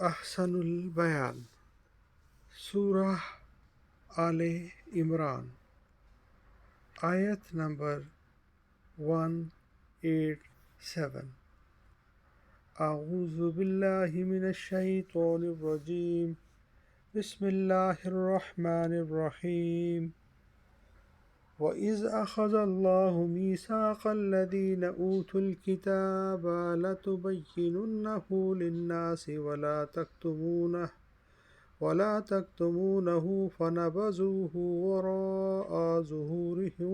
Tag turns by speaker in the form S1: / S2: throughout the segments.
S1: احسن البیان سورہ آل عمران آیت نمبر 187 اعوذ باللہ من الشیطان الرجیم بسم اللہ الرحمن الرحیم وَإِذْ أَخَذَ اللَّهُ مِيثَاقَ الَّذِينَ أُوتُوا الْكِتَابَ لَتُبَيِّنُنَّهُ لِلنَّاسِ وَلَا تَكْتُمُونَهُ فَنَبَذُوهُ وَرَاءَ ظُهُورِهِمْ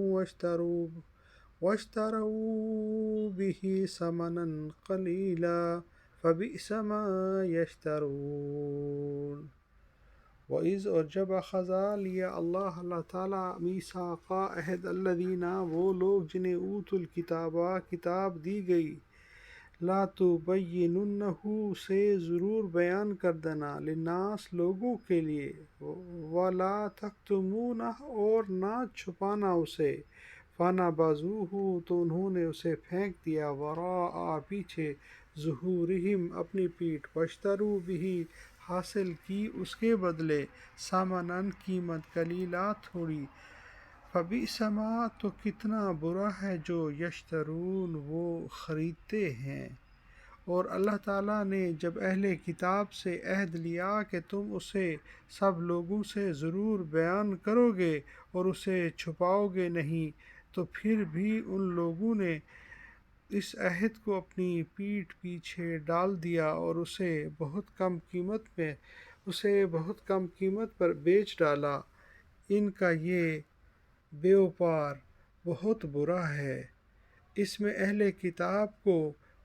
S1: وَاشْتَرَوْا بِهِ ثَمَنًا قَلِيلًا فَبِئْسَ مَا يَشْتَرُونَ وَإِذْ اور جب اخذا لیا اللہ تعالیٰ میثاقا عہد الذین وہ لوگ جنہیں اوتوا الکتاب کتاب دی گئی لا تبیننہ سے ضرور بیان کر دینا للناس لوگوں کے لیے ولا تکتمونہ اور نہ چھپانا اسے فنبذوہ تو انہوں نے اسے پھینک دیا وراء پیچھے ظہورہم اپنی پیٹھ واشتروا بہ حاصل کی اس کے بدلے ثمناً قیمت قلیلا تھوڑی فبئس ما تو کتنا برا ہے جو یشترون وہ خریدتے ہیں۔ اور اللہ تعالیٰ نے جب اہل کتاب سے عہد لیا کہ تم اسے سب لوگوں سے ضرور بیان کرو گے اور اسے چھپاؤ گے نہیں تو پھر بھی ان لوگوں نے اس عہد کو اپنی پیٹھ پیچھے ڈال دیا اور اسے بہت کم قیمت پر بیچ ڈالا۔ ان کا یہ بیوپار بہت برا ہے۔ اس میں اہل کتاب کو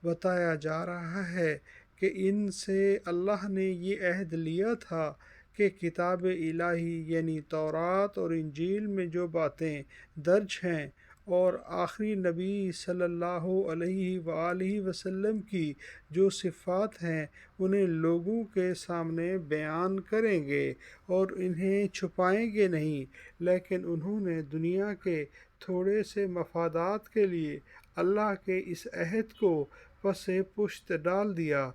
S1: بتایا جا رہا ہے کہ ان سے اللہ نے یہ عہد لیا تھا کہ کتاب الہی یعنی تورات اور انجیل میں جو باتیں درج ہیں اور آخری نبی صلی اللہ علیہ وآلہ وسلم کی جو صفات ہیں انہیں لوگوں کے سامنے بیان کریں گے اور انہیں چھپائیں گے نہیں، لیکن انہوں نے دنیا کے تھوڑے سے مفادات کے لیے اللہ کے اس عہد کو پس پشت ڈال دیا۔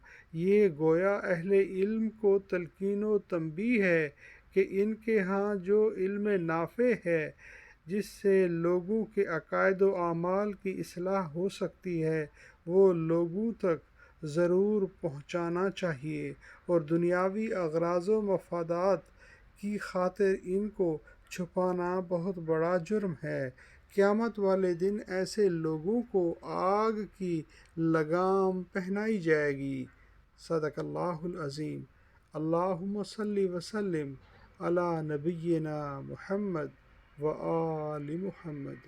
S1: یہ گویا اہل علم کو تلقین و تنبیہ ہے کہ ان کے ہاں جو علم نافع ہے جس سے لوگوں کے عقائد و اعمال کی اصلاح ہو سکتی ہے وہ لوگوں تک ضرور پہنچانا چاہیے، اور دنیاوی اغراض و مفادات کی خاطر ان کو چھپانا بہت بڑا جرم ہے۔ قیامت والے دن ایسے لوگوں کو آگ کی لگام پہنائی جائے گی۔ صدق اللہ العظیم۔ اللہم صلی وسلم علی نبینا محمد وآل محمد۔